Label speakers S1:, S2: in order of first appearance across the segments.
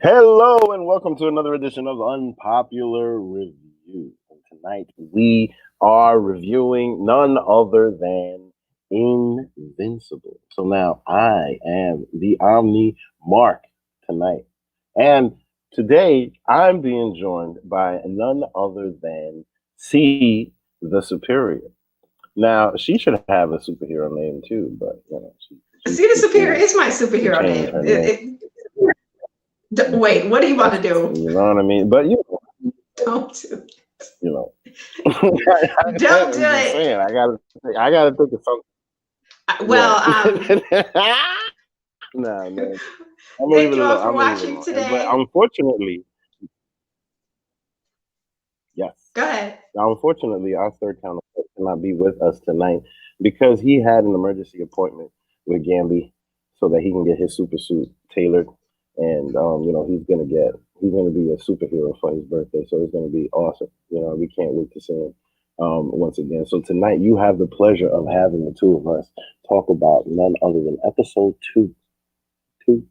S1: Hello and welcome to another edition of Unpopular Review. And tonight we are reviewing none other than Invincible. So now I am the Omni Mark tonight. And today I'm being joined by none other than C the Superior. Now she should have a superhero name too, but
S2: See, the Superior
S1: she
S2: is my superhero
S1: changed
S2: name.
S1: her name.
S2: Wait, what are you about to do?
S1: You know what I mean? But
S2: Don't do it.
S1: you know.
S2: Don't
S1: I'm
S2: do
S1: just
S2: it.
S1: saying, I gotta think of something.
S2: Well,
S1: No, no. I'm gonna leave
S2: thank
S1: it
S2: you all
S1: alone.
S2: for
S1: I'm gonna leave it
S2: watching
S1: alone. But
S2: today.
S1: unfortunately, yes.
S2: Go ahead.
S1: Now, unfortunately, our third counterpart cannot be with us tonight because he had an emergency appointment with Gamby so that he can get his super suit tailored, and he's gonna be a superhero for his birthday, so it's gonna be awesome. We can't wait to see him once again. So tonight, you have the pleasure of having the two of us talk about none other than episode two. Two.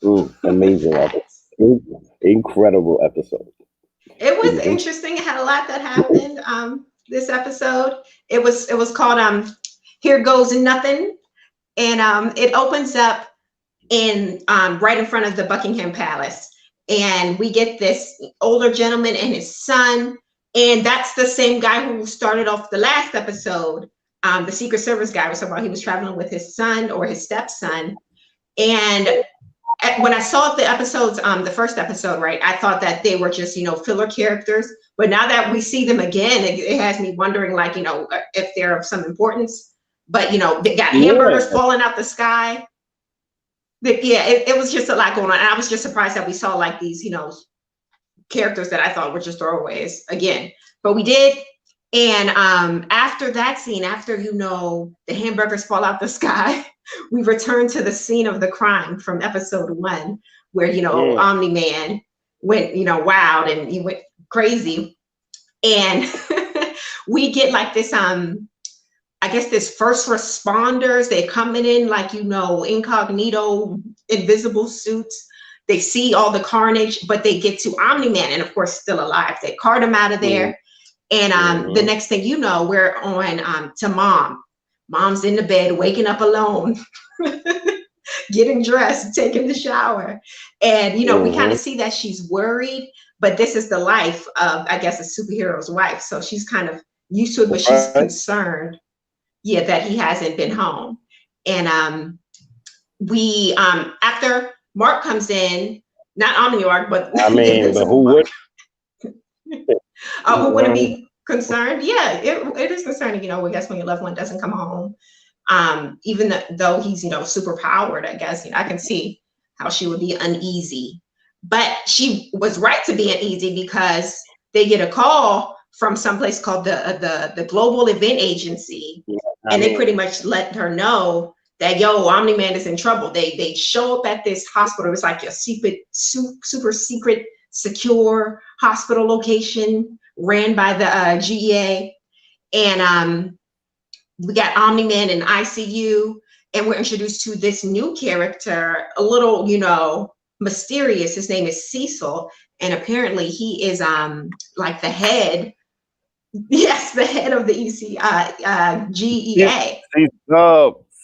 S1: Mm, amazing
S2: Facts.
S1: episode. Incredible episode.
S2: It was interesting. It had a lot that happened. This episode. It was called Here Goes Nothing, and it opens up in right in front of the Buckingham Palace, and we get this older gentleman and his son, and that's the same guy who started off the last episode. The Secret Service guy was talking about he was traveling with his son or his stepson, and when I saw the episodes, the first episode, right, I thought that they were just filler characters, but now that we see them again, it has me wondering, like, if they're of some importance. But they got hamburgers
S1: Yeah.
S2: falling out the sky. Yeah, it was just a lot going on. And I was just surprised that we saw like these, characters that I thought were just throwaways again. But we did. And after that scene, after the hamburgers fall out the sky, we return to the scene of the crime from episode 1, where Omni-Man went wild and he went crazy. And we get like this I guess this first responders, they're coming in like, incognito, invisible suits. They see all the carnage, but they get to Omni-Man, and of course, still alive. They cart him out of there. And the next thing you know, we're on to Mom. Mom's in the bed, waking up alone, getting dressed, taking the shower. And, we kind of see that she's worried, but this is the life of, I guess, a superhero's wife. So she's kind of used to it, but she's concerned. Yeah, that he hasn't been home. And we after Mark comes in, not Omni Mark, but
S1: I mean, but who would?
S2: Who wouldn't be concerned? Yeah, it is concerning, I guess, when your loved one doesn't come home. Even though he's, super powered, I guess, I can see how she would be uneasy. But she was right to be uneasy because they get a call from someplace called the Global Event Agency. And they pretty much let her know that, Omni-Man is in trouble. They show up at this hospital. It's like a secret, super secret, secure hospital location ran by the GEA. And we got Omni-Man in ICU, and we're introduced to this new character, a little, mysterious. His name is Cecil, and apparently he is like the head. Yes, the head of the GEA.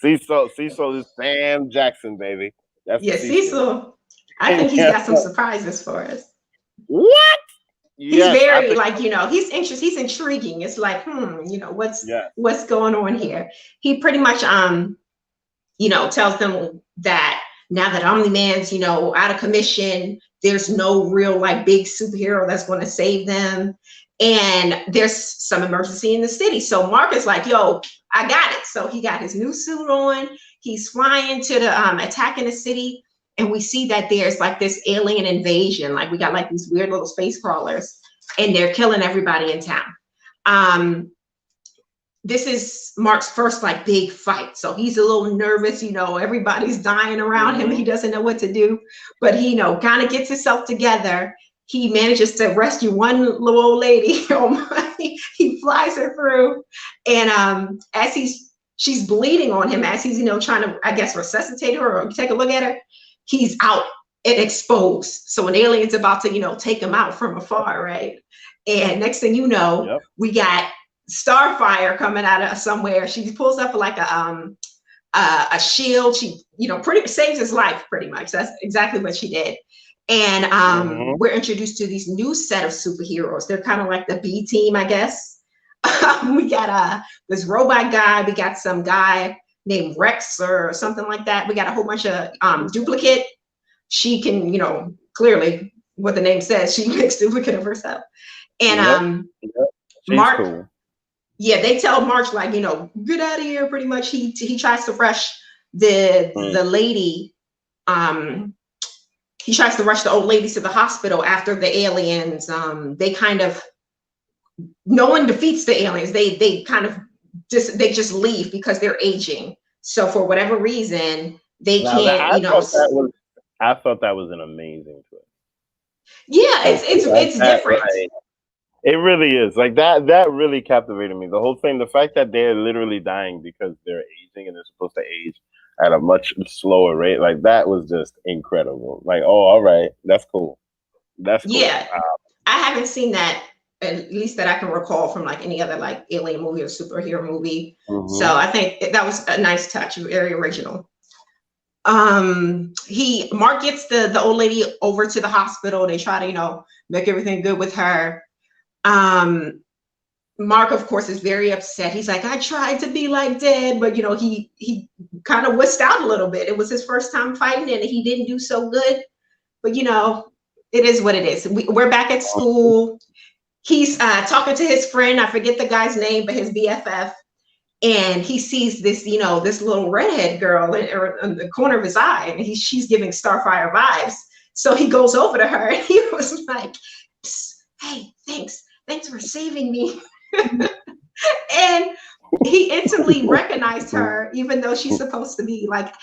S1: Cecil is Sam Jackson, baby. That's
S2: Cecil. I think he's got some surprises for us.
S1: What?
S2: He's very he's interesting. He's intriguing. It's like, what's going on here? He pretty much tells them that now that Omni-Man's out of commission, there's no real like big superhero that's going to save them. And there's some emergency in the city. So Mark is like, yo, I got it. So he got his new suit on. He's flying to the attacking the city. And we see that there's like this alien invasion. Like we got like these weird little space crawlers, and they're killing everybody in town. This is Mark's first like big fight. So he's a little nervous, everybody's dying around him. He doesn't know what to do, but he, kind of gets himself together. He manages to rescue one little old lady. He flies her through, and as she's bleeding on him, as he's trying to, I guess, resuscitate her or take a look at her, he's out and exposed. So an alien's about to, you know, take him out from afar, right? And next thing you know,
S1: Yep.
S2: we got Starfire coming out of somewhere. She pulls up like a shield. She, you know, pretty saves his life pretty much. That's exactly what she did. And we're introduced to these new set of superheroes. They're kind of like the B team, I guess. We got this robot guy. We got some guy named Rex or something like that. We got a whole bunch of duplicate. She can, you know, clearly what the name says, she makes duplicate of herself. And Mark, cool. Yeah, they tell March, like, you know, get out of here, pretty much. He tries to rush the lady. He tries to rush the old lady to the hospital after the aliens. They kind of, no one defeats the aliens. They kind of just leave because they're aging. So for whatever reason, they can't, you know.
S1: I thought that was an amazing twist.
S2: Yeah, it's different.
S1: Right. It really is. Like that really captivated me. The whole thing, the fact that they're literally dying because they're aging and they're supposed to age at a much slower rate, like that was just incredible. Like, oh, all right, that's cool. That's cool.
S2: Yeah. I haven't seen that, at least that I can recall, from like any other like alien movie or superhero movie. So I think that was a nice touch, very original. Mark gets the old lady over to the hospital. They try to, you know, make everything good with her. Mark, of course, is very upset. He's like, I tried to be like Dad, but you know, he kind of wussed out a little bit. It was his first time fighting and he didn't do so good. But you know, it is what it is. We're back at school. He's talking to his friend. I forget the guy's name, but his BFF. And he sees this, you know, this little redhead girl in the corner of his eye, and she's giving Starfire vibes. So he goes over to her and he was like, hey, thanks for saving me. And he instantly recognized her, even though she's supposed to be like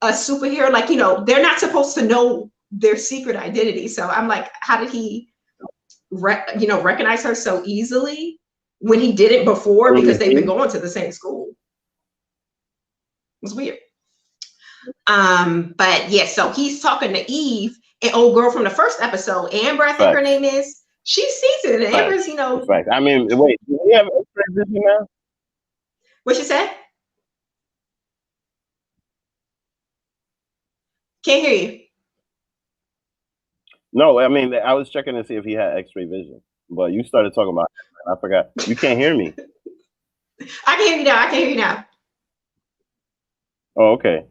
S2: a superhero. Like, you know, they're not supposed to know their secret identity. So I'm like, how did he, recognize her so easily when he didn't before? Because they've been going to the same school. It was weird. But yeah, so he's talking to Eve, an old girl from the first episode, Amber, I think her name is. She sees it, and Amber's, you know.
S1: I mean, wait, do we have X-ray vision now?
S2: What you said? Can't hear you.
S1: No, I mean, I was checking to see if he had X-ray vision, but you started talking about it, and I forgot. You can't hear me.
S2: I can hear you now. I can hear you now.
S1: Oh, okay.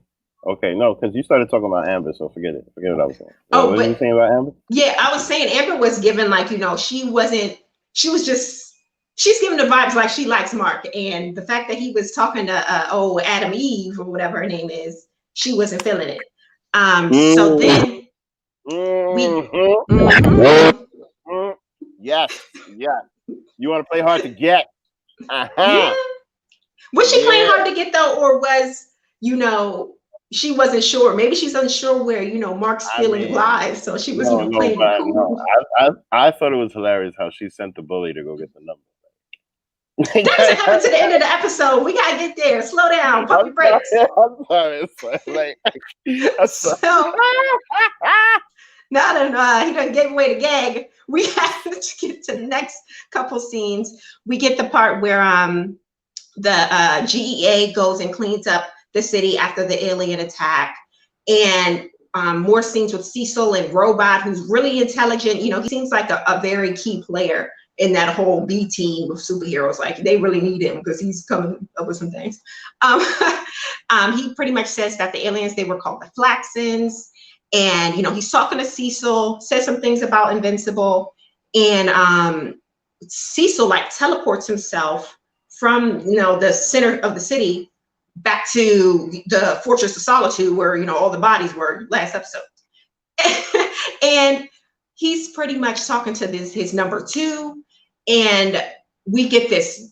S1: Okay, no, because you started talking about Amber, so forget it. Forget what I was saying. What were you saying about Amber?
S2: Yeah, I was saying Amber was given, like, you know, she's giving the vibes like she likes Mark. And the fact that he was talking to Adam Eve or whatever her name is, she wasn't feeling it. So then
S1: Yes. You want to play hard to get.
S2: Yeah. Was she playing hard to get though, or was, you know, she wasn't sure? Maybe she's unsure where, you know, Mark's feeling lies, so she was playing it cool.
S1: I thought it was hilarious how she sent the bully to go get the number.
S2: That doesn't happen to the end of the episode. We gotta get there. Slow down. Pump your brakes.
S1: I'm sorry.
S2: No. He done gave away the gag. We have to get to the next couple scenes. We get the part where the GEA goes and cleans up the city after the alien attack, and more scenes with Cecil and Robot, who's really intelligent. You know, he seems like a very key player in that whole B team of superheroes. Like, they really need him because he's coming up with some things. He pretty much says that the aliens, they were called the Flaxens, and, you know, he's talking to Cecil, says some things about Invincible, and Cecil like teleports himself from, you know, the center of the city back to the Fortress of Solitude, where, you know, all the bodies were last episode. And he's pretty much talking to his number two, and we get this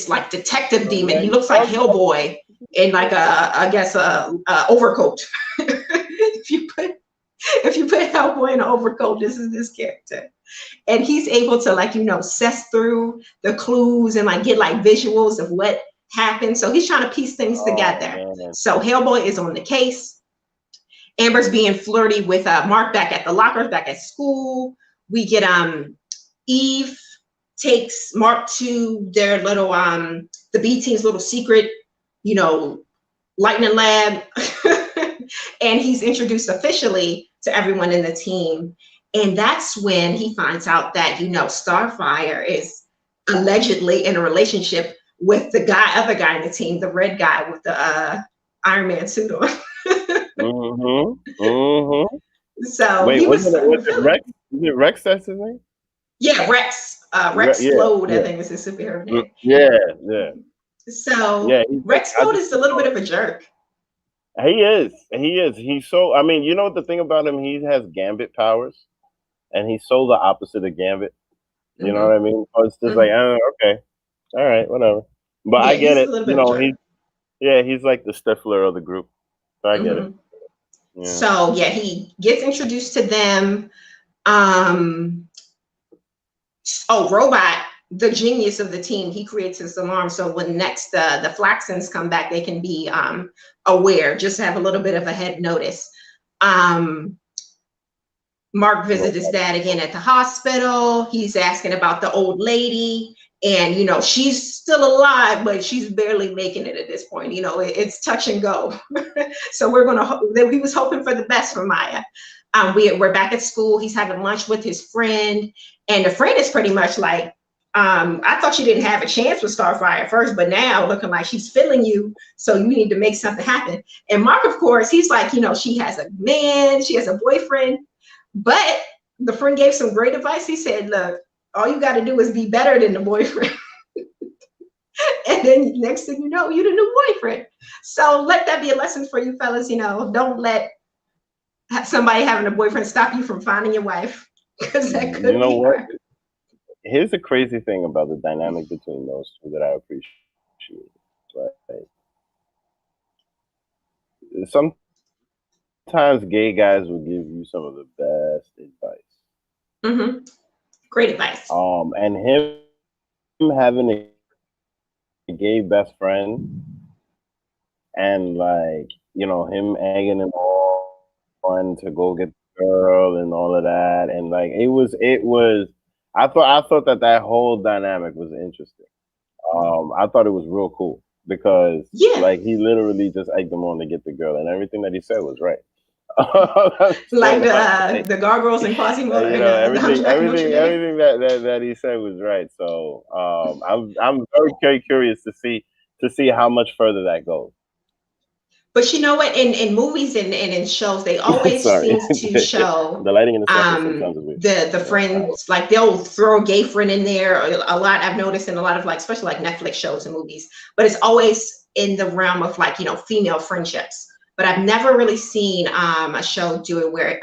S2: like detective demon. He looks like Hellboy in like a overcoat. If you put Hellboy in an overcoat, this is this character. And he's able to, like, you know, suss through the clues and like get like visuals of what happened. So he's trying to piece things together. Man. So Hellboy is on the case, Amber's being flirty with Mark back at the lockers, back at school. We get Eve takes Mark to their little the B team's little secret, you know, lightning lab. And he's introduced officially to everyone in the team. And that's when he finds out that, you know, Starfire is allegedly in a relationship with the other guy in the team, the red guy with the Iron Man suit on. So
S1: wait,
S2: he was
S1: it Rex? Is it Rex? That's his name?
S2: Yeah, Rex. Rex Splode, I think is his superhero name.
S1: Yeah.
S2: So
S1: yeah,
S2: Rex Splode is a little bit of a jerk.
S1: He is. He's so. I mean, you know what the thing about him? He has Gambit powers, and he's so the opposite of Gambit. You know what I mean? So it's just like, okay, all right, whatever. But I get it. You know, he's like the Stifler of the group. So I get it.
S2: Yeah. So yeah, he gets introduced to them. Robot, the genius of the team, he creates this alarm. So when next the Flaxens come back, they can be aware, just have a little bit of a head notice. Mark visits his dad again at the hospital. He's asking about the old lady. And, you know, she's still alive, but she's barely making it at this point. You know, it's touch and go. So he was hoping for the best for Maya. We're back at school. He's having lunch with his friend. And the friend is pretty much like, I thought you didn't have a chance with Starfire at first, but now looking like she's feeling you. So you need to make something happen. And Mark, of course, he's like, you know, she has a man, she has a boyfriend. But the friend gave some great advice. He said, look, all you got to do is be better than the boyfriend. And then next thing you know, you're the new boyfriend. So let that be a lesson for you fellas. You know, don't let somebody having a boyfriend stop you from finding your wife, because that could be her.
S1: Here's the crazy thing about the dynamic between those two that I appreciate. Right? Sometimes gay guys will give you some of the best advice.
S2: Great advice.
S1: And him having a gay best friend, and like, you know, him egging him on to go get the girl and all of that, and like it was. I thought that whole dynamic was interesting. I thought it was real cool because like he literally just egged him on to get the girl, and everything that he said was right.
S2: Like the gargoyles and Quasimodo.
S1: You know, everything that he said was right. So I'm very curious to see how much further that goes.
S2: But you know what? In movies and in shows, they always seem to show
S1: the lighting in the sometimes is weird.
S2: The friends, like they'll throw a gay friend in there a lot. I've noticed in a lot of like, especially like Netflix shows and movies, but it's always in the realm of like, you know, female friendships. But I've never really seen a show do it where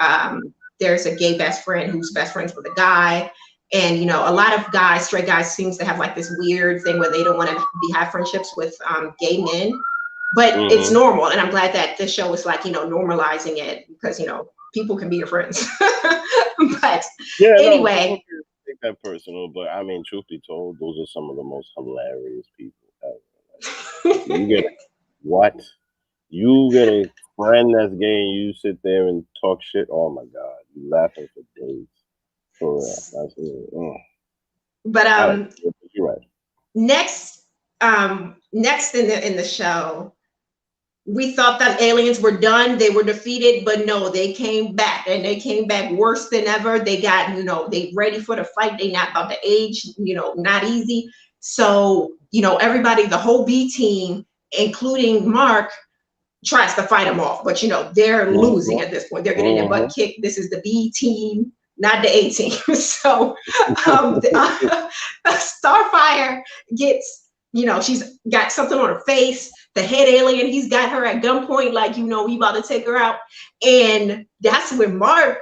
S2: there's a gay best friend who's best friends with a guy. And, you know, a lot of guys, straight guys, seems to have like this weird thing where they don't want to have friendships with gay men. But it's normal. And I'm glad that this show is like, you know, normalizing it because, you know, people can be your friends. But anyway.
S1: No, take that personal, but I mean, truth be told, those are some of the most hilarious people ever. You get what? You get a friend that's gay and you sit there and talk shit. Oh my God, you laughing for days. For real. That's it.
S2: But
S1: you're right.
S2: Next in the show, we thought that aliens were done, they were defeated, but no, they came back, and they came back worse than ever. They got, you know, they ready for the fight. They not about to age, you know, not easy. So, you know, everybody, the whole B team, including Mark, tries to fight them off, but you know, they're losing at this point. They're getting their butt kicked. This is the B team, not the A team. So Starfire gets, you know, she's got something on her face. The head alien, he's got her at gunpoint, like, you know, we about to take her out. And that's when Mark,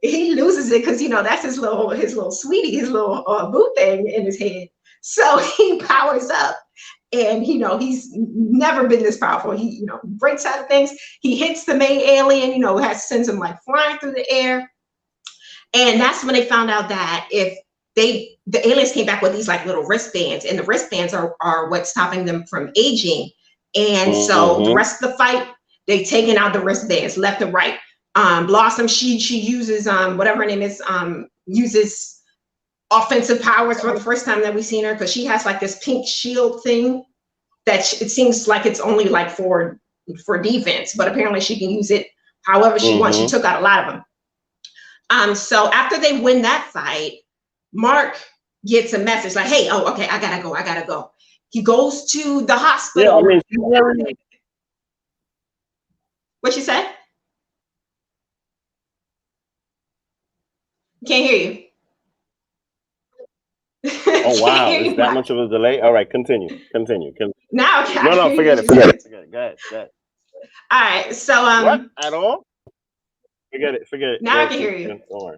S2: he loses it because, you know, that's his little sweetie, his little boo thing in his head. So he powers up. And, you know, he's never been this powerful. He, you know, breaks out of things. He hits the main alien, you know, sends him like flying through the air. And that's when they found out that if the aliens came back with these like little wristbands, and the wristbands are what's stopping them from aging. And so the rest of the fight, They taking out the wristbands left and right. Blossom, she uses whatever her name is, uses offensive powers for the first time that we've seen her, because she has like this pink shield thing that it seems like it's only like for defense, but apparently she can use it however she wants. She took out a lot of them. So after they win that fight, Mark gets a message like, hey, oh, okay, I gotta go. He goes to the hospital.
S1: Yeah, I mean,
S2: what you said? Can't hear you.
S1: Oh wow, is that much of a delay? All right, continue.
S2: Now,
S1: no, forget it. Go ahead.
S2: All right, so
S1: what at all? Forget it.
S2: Now I can hear you.
S1: Don't worry.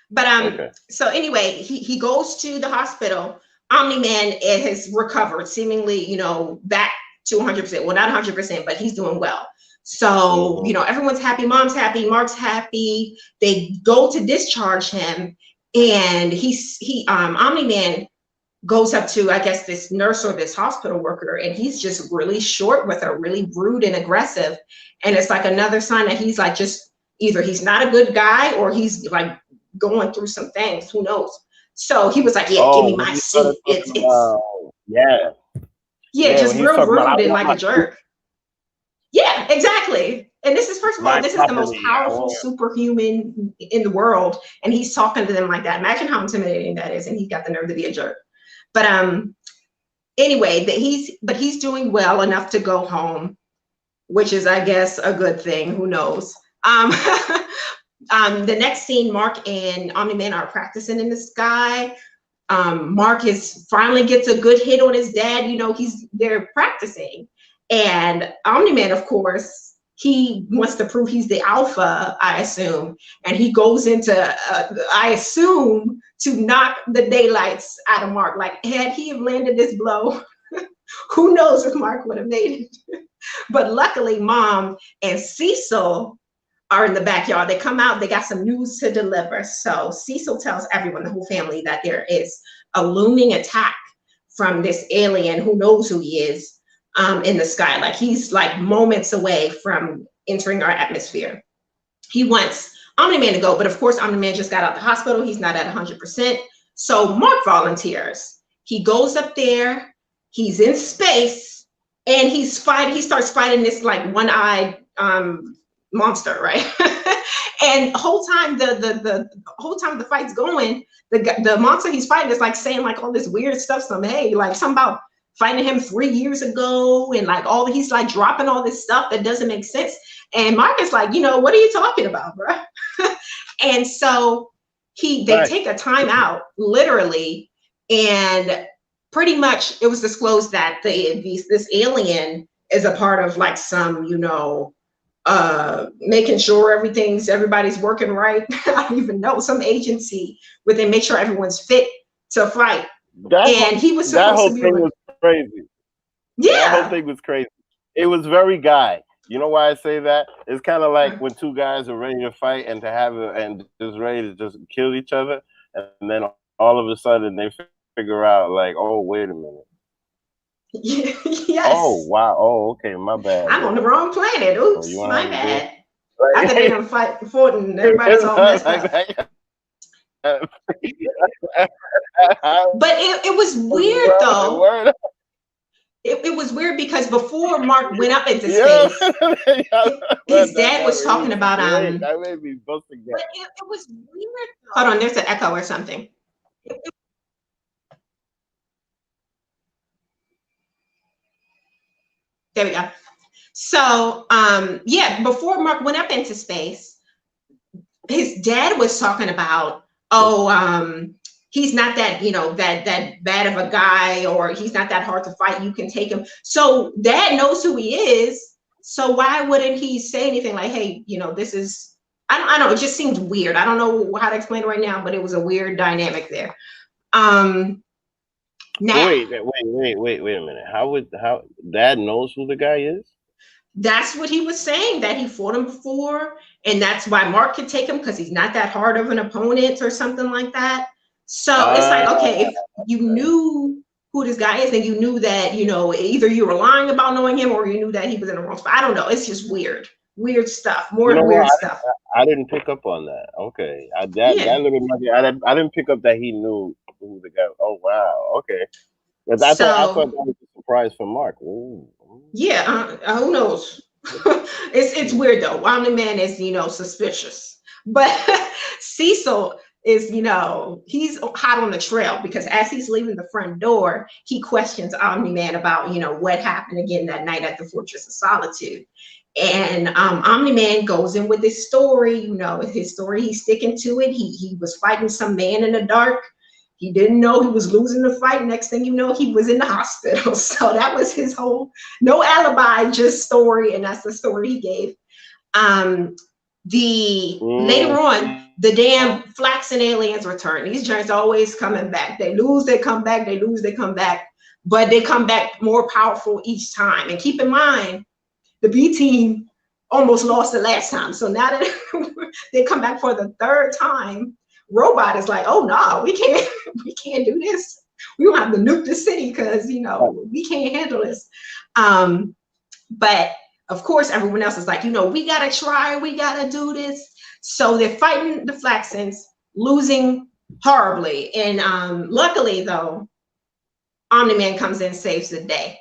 S2: But okay. So anyway, he goes to the hospital. Omni-Man has recovered, seemingly, you know, back to 100%. Well, not 100%, but he's doing well. So, you know, everyone's happy. Mom's happy. Mark's happy. They go to discharge him, and Omni-Man goes up to, I guess, this nurse or this hospital worker, and he's just really short with her, really rude and aggressive. And it's like another sign that he's like, just either he's not a good guy or he's like going through some things. Who knows? So he was like, yeah, give me my seat. Yeah, just real rude and like a jerk. Yeah, exactly. And this is, first of all, this is the most powerful superhuman in the world, and he's talking to them like that. Imagine how intimidating that is, and he's got the nerve to be a jerk. But anyway, he's doing well enough to go home, which is, I guess, a good thing. Who knows? The next scene, Mark and Omni-Man are practicing in the sky. Mark finally gets a good hit on his dad. You know, they're practicing. And Omni-Man, of course, he wants to prove he's the alpha, I assume. And he goes into, I assume, to knock the daylights out of Mark. Like, had he have landed this blow, who knows if Mark would have made it. But luckily, Mom and Cecil are in the backyard. They come out, they got some news to deliver. So Cecil tells everyone, the whole family, that there is a looming attack from this alien, who knows who he is, in the sky. Like, he's like moments away from entering our atmosphere. He wants Omni-Man to go, but of course Omni-Man just got out of the hospital. He's not at 100%. So Mark volunteers. He goes up there, he's in space, and he starts fighting this like one-eyed monster, right? And the whole time the fight's going, the monster he's fighting is like saying like all this weird stuff, something about fighting him 3 years ago, and like he's like dropping all this stuff that doesn't make sense. And Mark is like, what are you talking about, bro? And so they take a time out, literally, and pretty much it was disclosed that this alien is a part of like some, making sure everybody's working right. I don't even know, some agency where they make sure everyone's fit to fight. He was supposed to be
S1: crazy.
S2: Yeah,
S1: that whole thing was crazy. It was very guy. You know why I say that? It's kind of like when two guys are ready to fight and just ready to just kill each other, and then all of a sudden they figure out like, oh, wait a minute.
S2: Yes.
S1: Oh wow. Oh, okay. My bad.
S2: I'm on the wrong planet. Oops, my bad. After they done fought and everybody's all messed up. But it was weird though. It was weird because before Mark went up into space, his dad was talking about
S1: that made me bust again.
S2: But it was weird. Hold on, there's an echo or something. There we go. So before Mark went up into space, his dad was talking about, he's not that, that bad of a guy, or he's not that hard to fight. You can take him. So dad knows who he is. So why wouldn't he say anything like, hey, this is, I don't know. It just seems weird. I don't know how to explain it right now, but it was a weird dynamic there. Now,
S1: wait a minute. How dad knows who the guy is?
S2: That's what he was saying, that he fought him before, and that's why Mark could take him, because he's not that hard of an opponent or something like that. So it's like, okay, if you knew who this guy is, then you knew that, you know, either you were lying about knowing him or you knew that he was in the wrong spot. I don't know. It's just weird stuff,
S1: You know
S2: more
S1: what?
S2: weird stuff.
S1: I didn't pick up on that. Okay,
S2: Yeah.
S1: that little nugget, I didn't pick up that he knew who the guy. Oh wow. Okay. Because I thought
S2: So
S1: that was a surprise for Mark. Ooh.
S2: yeah, who knows? It's weird though. Omni Man is, you know, suspicious, but Cecil is, you know, he's hot on the trail because as he's leaving the front door, he questions Omni Man about, you know, what happened again that night at the Fortress of Solitude. And Omni Man goes in with his story, you know, his story. He's sticking to it. He was fighting some man in the dark. He didn't know he was losing the fight. Next thing you know, he was in the hospital. So that was his whole no alibi, just story, and that's the story he gave. The later on,
S1: Mm.
S2: the damn Flaxen aliens return. These giants always coming back. They lose, they come back. They lose, they come back. But they come back more powerful each time. And keep in mind, the B team almost lost the last time. So now that they come back for the third time, Robot is like, oh no, we can't do this. We don't have to nuke the city because you know we can't handle this. But of course, everyone else is like, you know, we gotta try, we gotta do this. So they're fighting the Flaxens, losing horribly. And luckily, though, Omni-Man comes in and saves the day.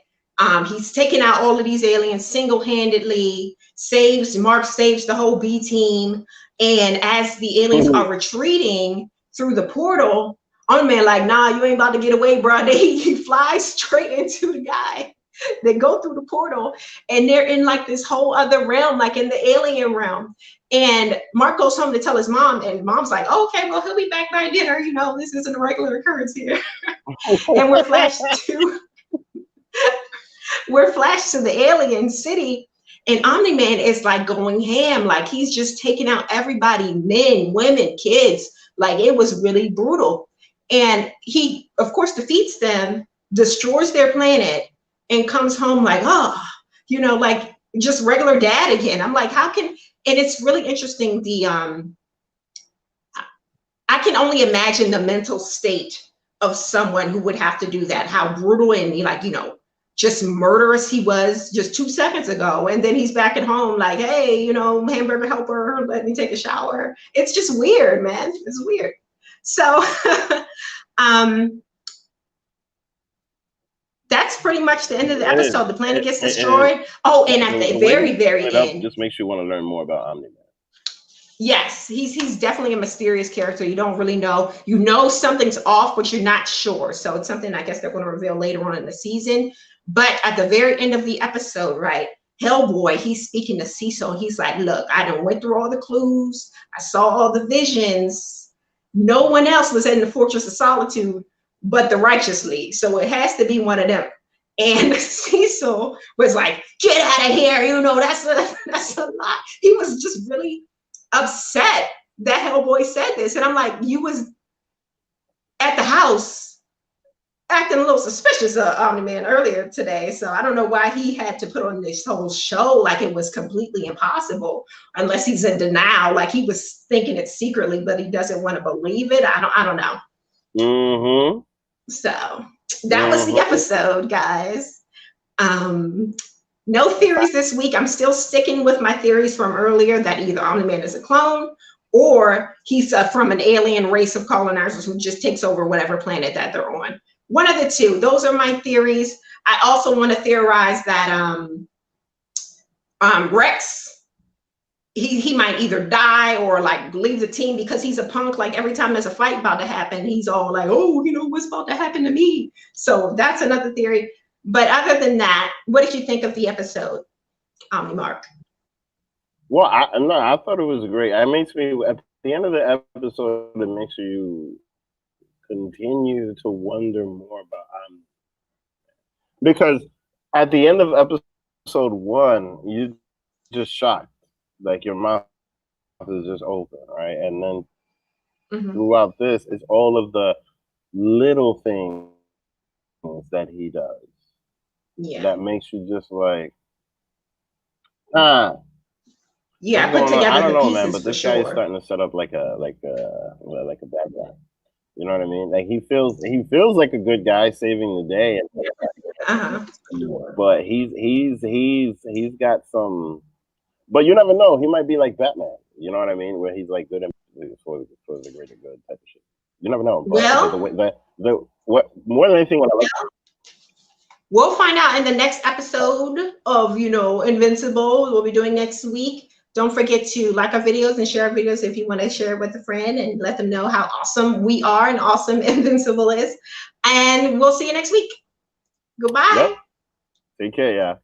S2: He's taking out all of these aliens single-handedly, Mark saves the whole B team. And as the aliens are retreating through the portal, Omni-Man like, nah, you ain't about to get away, bro. He flies straight into the guy. They go through the portal and they're in like this whole other realm, like in the alien realm. And Mark goes home to tell his mom, and mom's like, oh, okay, well, he'll be back by dinner. You know, this isn't a regular occurrence here. And we're flashed to the alien city, and Omni-Man is like going ham, like he's just taking out everybody, men, women, kids. Like it was really brutal. And he, of course, defeats them, destroys their planet, and comes home like, oh, you know, like just regular dad again. I'm like, how can, and it's really interesting. I can only imagine the mental state of someone who would have to do that, how brutal and like, you know, just murderous he was just 2 seconds ago. And then he's back at home like, hey, you know, hamburger helper, let me take a shower. It's just weird, man. It's weird. So that's pretty much the end of the episode. The planet gets destroyed. Oh, and at the very, very end.
S1: Just makes you want to learn more about Omni-Man.
S2: Yes, he's definitely a mysterious character. You don't really know. You know something's off, but you're not sure. So it's something I guess they're going to reveal later on in the season. But at the very end of the episode, right, Hellboy, he's speaking to Cecil. He's like, look, I done went through all the clues. I saw all the visions. No one else was in the Fortress of Solitude but the Righteous League. So it has to be one of them. And Cecil was like, get out of here. You know, that's a lot. He was just really upset that Hellboy said this. And I'm like, you was at the house acting a little suspicious of Omni-Man earlier today. So I don't know why he had to put on this whole show like it was completely impossible, unless he's in denial, like he was thinking it secretly, but he doesn't want to believe it. I don't know.
S1: Mm-hmm.
S2: So that was the episode, guys. No theories this week. I'm still sticking with my theories from earlier that either Omni-Man is a clone or he's from an alien race of colonizers who just takes over whatever planet that they're on. One of the two. Those are my theories. I also want to theorize that Rex, he might either die or like leave the team because he's a punk. Like every time there's a fight about to happen, he's all like, oh, you know, what's about to happen to me? So that's another theory. But other than that, what did you think of the episode, Mark?
S1: Well, I thought it was great. It makes me, at the end of the episode, it makes you continue to wonder more about because at the end of episode 1, you just shocked, like your mouth is just open, right? And then throughout this, it's all of the little things that he does that makes you just like,
S2: yeah, I put together
S1: I don't
S2: the
S1: know,
S2: pieces
S1: man, but
S2: for
S1: this guy is
S2: sure.
S1: starting to set up like a bad guy. You know what I mean? Like he feels like a good guy saving the day,
S2: Uh-huh.
S1: but he's got some. But you never know. He might be like Batman. You know what I mean? Where he's like good and for the greater good type of shit. You never know. But the
S2: Well,
S1: way the what more than anything, what I like.
S2: we'll find out in the next episode of, Invincible. We'll be doing next week. Don't forget to like our videos and share our videos if you want to share it with a friend and let them know how awesome we are and awesome Invincible is. And we'll see you next week. Goodbye.
S1: Yep. Take care, yeah.